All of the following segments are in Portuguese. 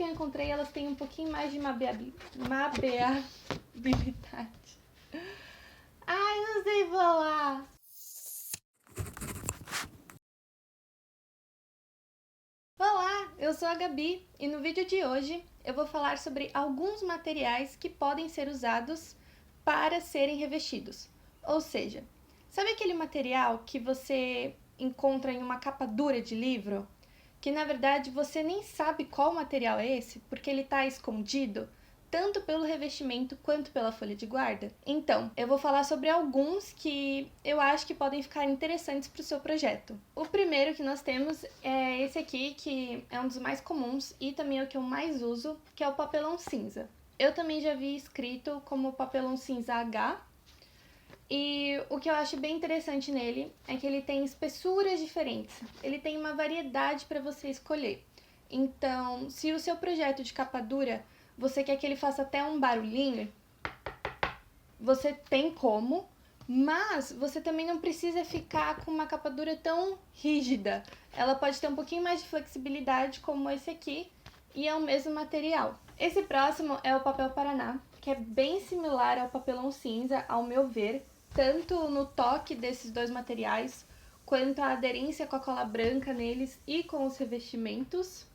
eu encontrei, elas têm um pouquinho mais de mabeabilidade. Ai, não sei falar. Olá, eu sou a Gabi e no vídeo de hoje eu vou falar sobre alguns materiais que podem ser usados para serem revestidos. Ou seja, sabe aquele material que você encontra em uma capa dura de livro? Que na verdade você nem sabe qual material é esse, porque ele está escondido tanto pelo revestimento quanto pela folha de guarda. Então, eu vou falar sobre alguns que eu acho que podem ficar interessantes para o seu projeto. O primeiro que nós temos é esse aqui, que é um dos mais comuns e também é o que eu mais uso, que é o papelão cinza. Eu também já vi escrito como papelão cinza H, e o que eu acho bem interessante nele é que ele tem espessuras diferentes, ele tem uma variedade para você escolher. Então, se o seu projeto de capa dura, você quer que ele faça até um barulhinho, você tem como, mas você também não precisa ficar com uma capa dura tão rígida. Ela pode ter um pouquinho mais de flexibilidade, como esse aqui, e é o mesmo material. Esse próximo é o papel Paraná, que é bem similar ao papelão cinza, ao meu ver, tanto no toque desses dois materiais, quanto a aderência com a cola branca neles e com os revestimentos.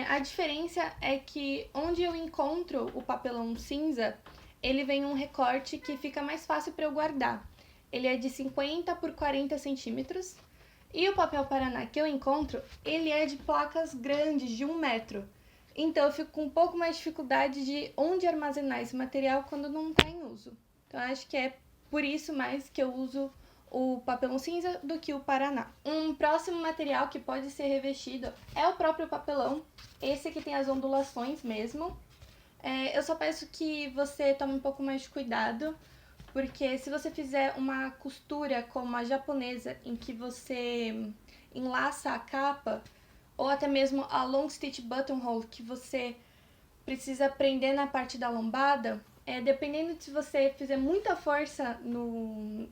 A diferença é que onde eu encontro o papelão cinza, ele vem um recorte que fica mais fácil para eu guardar. Ele é de 50 por 40 centímetros. E o papel Paraná que eu encontro, ele é de placas grandes, de 1 metro. Então eu fico com um pouco mais de dificuldade de onde armazenar esse material quando não está em uso. Então eu acho que é por isso mais que eu uso o papelão cinza do que o Paraná. Um próximo material que pode ser revestido é o próprio papelão. Esse aqui tem as ondulações mesmo. Eu só peço que você tome um pouco mais de cuidado, porque se você fizer uma costura como a japonesa, em que você enlaça a capa, ou até mesmo a long stitch buttonhole, que você precisa prender na parte da lombada, dependendo de se você fizer muita força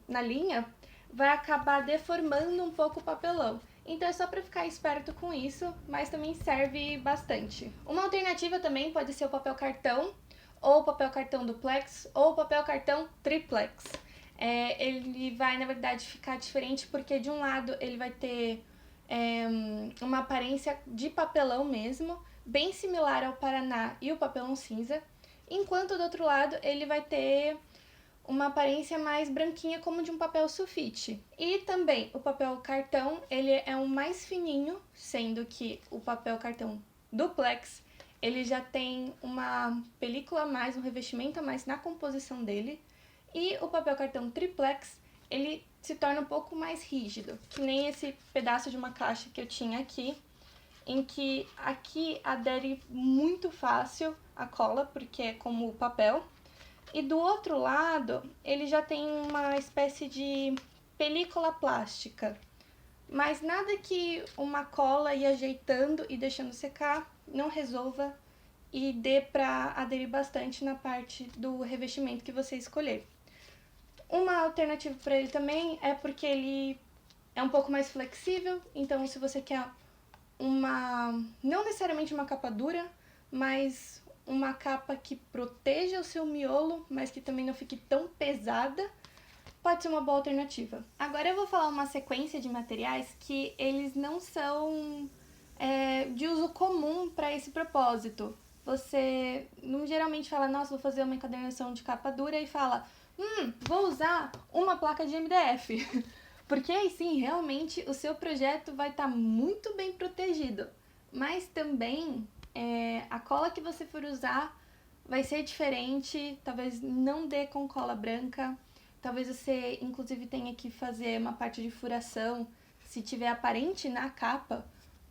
na linha, vai acabar deformando um pouco o papelão. Então é só para ficar esperto com isso, mas também serve bastante. Uma alternativa também pode ser o papel cartão, ou o papel cartão duplex, ou o papel cartão triplex. Ele vai, na verdade, ficar diferente porque de um lado ele vai ter uma aparência de papelão mesmo, bem similar ao Paraná e o papelão cinza, enquanto do outro lado ele vai ter uma aparência mais branquinha como de um papel sulfite. E também o papel cartão, ele é um mais fininho, sendo que o papel cartão duplex, ele já tem uma película a mais, um revestimento a mais na composição dele. E o papel cartão triplex, ele se torna um pouco mais rígido, que nem esse pedaço de uma caixa que eu tinha aqui, em que aqui adere muito fácil a cola, porque é como o papel. E do outro lado, ele já tem uma espécie de película plástica, mas nada que uma cola ir ajeitando e deixando secar não resolva e dê para aderir bastante na parte do revestimento que você escolher. Uma alternativa para ele também é porque ele é um pouco mais flexível, então se você quer não necessariamente uma capa dura, mas uma capa que proteja o seu miolo, mas que também não fique tão pesada, pode ser uma boa alternativa. Agora eu vou falar uma sequência de materiais que eles não são de uso comum para esse propósito. Você não geralmente fala, nossa, vou fazer uma encadernação de capa dura e fala, vou usar uma placa de MDF. Porque aí sim, realmente, o seu projeto vai estar muito bem protegido. Mas também, a cola que você for usar vai ser diferente, talvez não dê com cola branca. Talvez você, inclusive, tenha que fazer uma parte de furação, se tiver aparente na capa,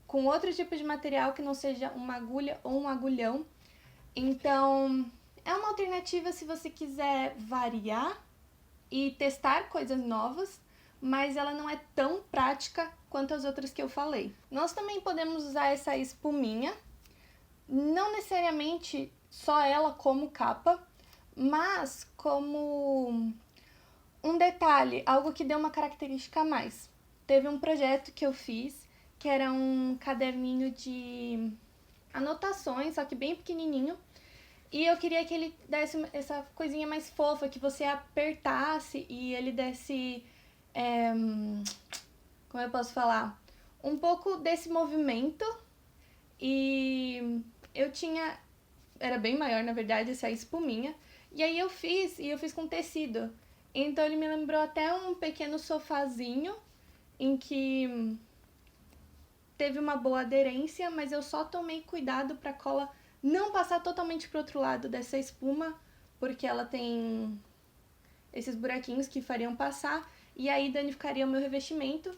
com outro tipo de material que não seja uma agulha ou um agulhão. Então, é uma alternativa se você quiser variar e testar coisas novas, mas ela não é tão prática quanto as outras que eu falei. Nós também podemos usar essa espuminha, não necessariamente só ela como capa, mas como um detalhe, algo que deu uma característica a mais. Teve um projeto que eu fiz, que era um caderninho de anotações, só que bem pequenininho. E eu queria que ele desse essa coisinha mais fofa, que você apertasse e ele desse... como eu posso falar? Um pouco desse movimento. E eu tinha... Era bem maior, na verdade, essa espuminha. E aí eu fiz com tecido. Então ele me lembrou até um pequeno sofazinho em que teve uma boa aderência, mas eu só tomei cuidado para a cola não passar totalmente pro outro lado dessa espuma, porque ela tem esses buraquinhos que fariam passar e aí danificaria o meu revestimento,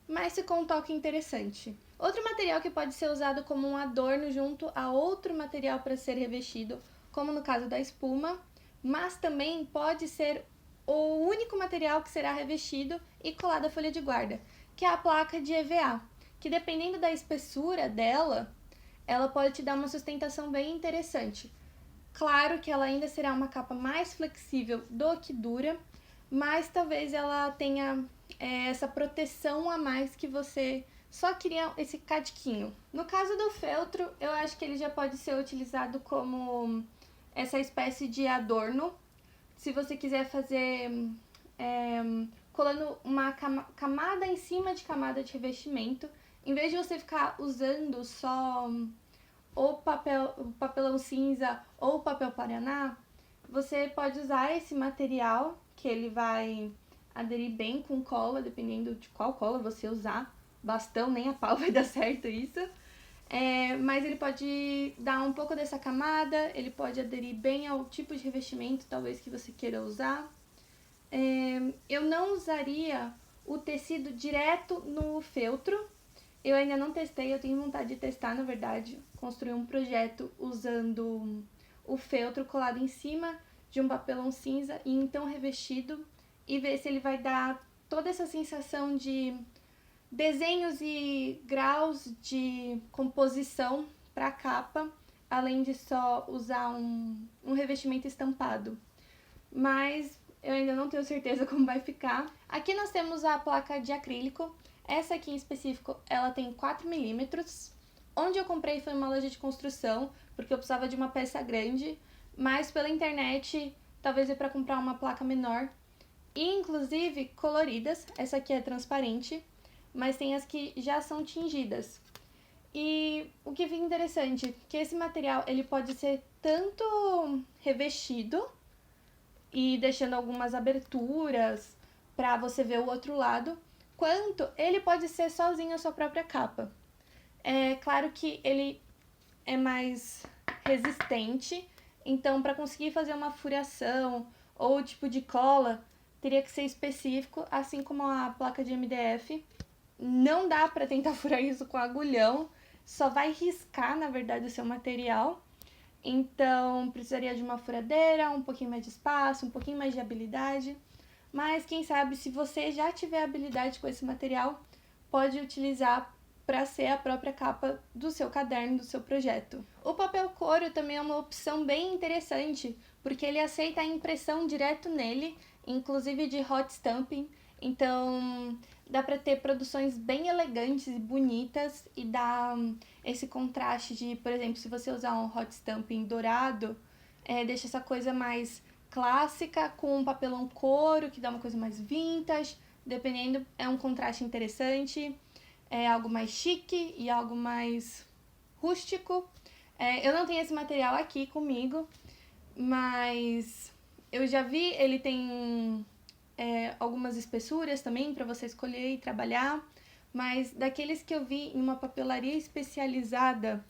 mas ficou um toque interessante. Outro material que pode ser usado como um adorno junto a outro material para ser revestido, como no caso da espuma, mas também pode ser o único material que será revestido e colado à folha de guarda, que é a placa de EVA, que dependendo da espessura dela, ela pode te dar uma sustentação bem interessante. Claro que ela ainda será uma capa mais flexível do que dura, mas talvez ela tenha essa proteção a mais que você só queria esse cadiquinho. No caso do feltro, eu acho que ele já pode ser utilizado como essa espécie de adorno. Se você quiser fazer colando uma camada em cima de camada de revestimento, em vez de você ficar usando só o papelão cinza ou o papel paraná, você pode usar esse material, que ele vai aderir bem com cola, dependendo de qual cola você usar. Bastão, nem a pau vai dar certo isso. Mas ele pode dar um pouco dessa camada, ele pode aderir bem ao tipo de revestimento, talvez, que você queira usar. Eu não usaria o tecido direto no feltro. Eu ainda não testei, eu tenho vontade de testar, na verdade. Construir um projeto usando o feltro colado em cima de um papelão cinza e então revestido, e ver se ele vai dar toda essa sensação de desenhos e graus de composição para a capa, além de só usar um revestimento estampado. Mas eu ainda não tenho certeza como vai ficar. Aqui nós temos a placa de acrílico. Essa aqui em específico, ela tem 4 milímetros. Onde eu comprei foi uma loja de construção, porque eu precisava de uma peça grande, mas pela internet talvez dê para comprar uma placa menor. E inclusive coloridas, essa aqui é transparente, mas tem as que já são tingidas. E o que fica interessante, que esse material ele pode ser tanto revestido e deixando algumas aberturas para você ver o outro lado, quanto ele pode ser sozinho a sua própria capa. É claro que ele é mais resistente, então para conseguir fazer uma furação ou tipo de cola, teria que ser específico, assim como a placa de MDF. Não dá para tentar furar isso com agulhão, só vai riscar, na verdade, o seu material. Então, precisaria de uma furadeira, um pouquinho mais de espaço, um pouquinho mais de habilidade. Mas, quem sabe, se você já tiver habilidade com esse material, pode utilizar para ser a própria capa do seu caderno, do seu projeto. O papel couro também é uma opção bem interessante, porque ele aceita a impressão direto nele, inclusive de hot stamping. Então, dá para ter produções bem elegantes e bonitas e dá esse contraste de, por exemplo, se você usar um hot stamping dourado, deixa essa coisa mais clássica com um papelão couro, que dá uma coisa mais vintage, dependendo, é um contraste interessante, é algo mais chique e algo mais rústico. Eu não tenho esse material aqui comigo, mas eu já vi, ele tem algumas espessuras também para você escolher e trabalhar, mas daqueles que eu vi em uma papelaria especializada,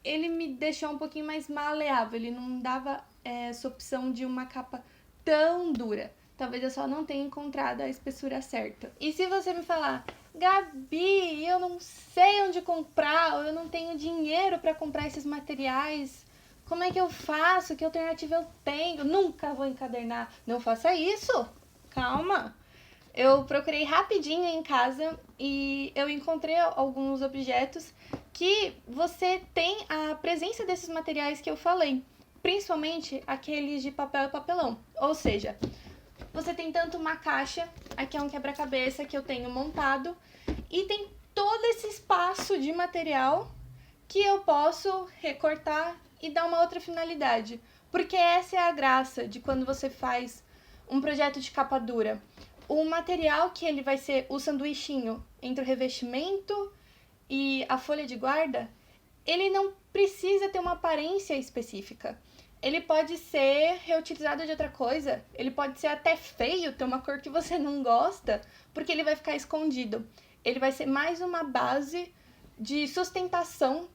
ele me deixou um pouquinho mais maleável, ele não dava essa opção de uma capa tão dura. Talvez eu só não tenha encontrado a espessura certa. E se você me falar, Gabi, eu não sei onde comprar, ou eu não tenho dinheiro para comprar esses materiais, como é que eu faço? Que alternativa eu tenho? Nunca vou encadernar. Não faça isso. Calma. Eu procurei rapidinho em casa e eu encontrei alguns objetos que você tem a presença desses materiais que eu falei. Principalmente aqueles de papel e papelão. Ou seja, você tem tanto uma caixa, aqui é um quebra-cabeça que eu tenho montado, e tem todo esse espaço de material que eu posso recortar e dar uma outra finalidade. Porque essa é a graça de quando você faz um projeto de capa dura. O material que ele vai ser o sanduichinho entre o revestimento e a folha de guarda, ele não precisa ter uma aparência específica. Ele pode ser reutilizado de outra coisa, ele pode ser até feio, ter uma cor que você não gosta, porque ele vai ficar escondido. Ele vai ser mais uma base de sustentação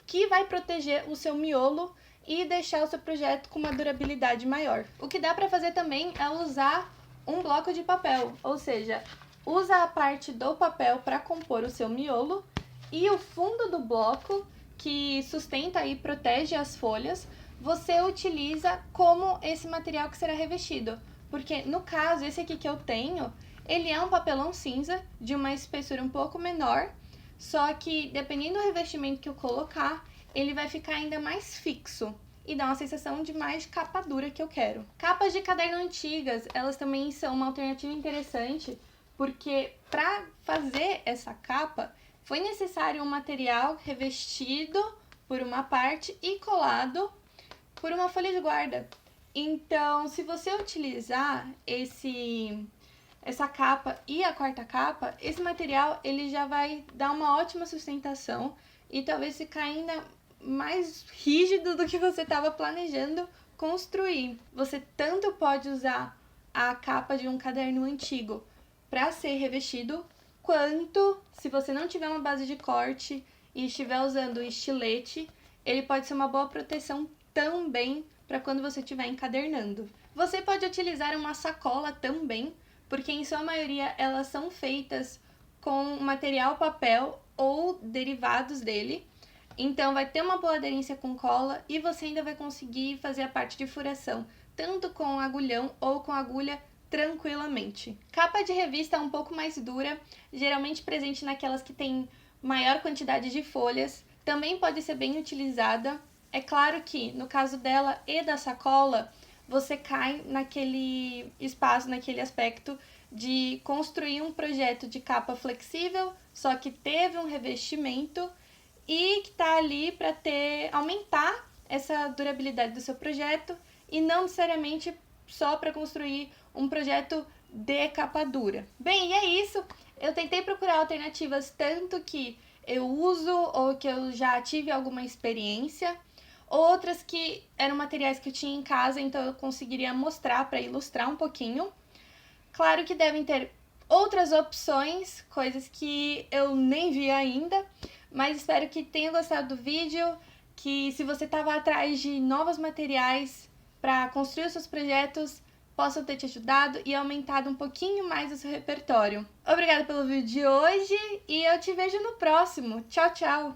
que vai proteger o seu miolo e deixar o seu projeto com uma durabilidade maior. O que dá para fazer também é usar um bloco de papel, ou seja, usa a parte do papel para compor o seu miolo e o fundo do bloco, que sustenta e protege as folhas, você utiliza como esse material que será revestido. Porque no caso, esse aqui que eu tenho, ele é um papelão cinza de uma espessura um pouco menor, só que dependendo do revestimento que eu colocar, ele vai ficar ainda mais fixo e dá uma sensação de mais capa dura que eu quero. Capas de caderno antigas, elas também são uma alternativa interessante, porque para fazer essa capa, foi necessário um material revestido por uma parte e colado por uma folha de guarda. Então, se você utilizar essa capa e a quarta capa, esse material ele já vai dar uma ótima sustentação e talvez ficar ainda mais rígido do que você estava planejando construir. Você tanto pode usar a capa de um caderno antigo para ser revestido, quanto, se você não tiver uma base de corte e estiver usando estilete, ele pode ser uma boa proteção também para quando você estiver encadernando. Você pode utilizar uma sacola também, porque em sua maioria elas são feitas com material papel ou derivados dele. Então vai ter uma boa aderência com cola e você ainda vai conseguir fazer a parte de furação, tanto com agulhão ou com agulha tranquilamente. Capa de revista é um pouco mais dura, geralmente presente naquelas que tem maior quantidade de folhas, também pode ser bem utilizada. É claro que no caso dela e da sacola, você cai naquele espaço, naquele aspecto de construir um projeto de capa flexível, só que teve um revestimento e que está ali para aumentar essa durabilidade do seu projeto e não necessariamente só para construir um projeto de capa dura. Bem, e é isso. Eu tentei procurar alternativas tanto que eu uso ou que eu já tive alguma experiência, outras que eram materiais que eu tinha em casa, então eu conseguiria mostrar para ilustrar um pouquinho. Claro que devem ter outras opções, coisas que eu nem vi ainda, mas espero que tenha gostado do vídeo, que se você estava atrás de novos materiais para construir os seus projetos, possam ter te ajudado e aumentado um pouquinho mais o seu repertório. Obrigada pelo vídeo de hoje e eu te vejo no próximo. Tchau, tchau!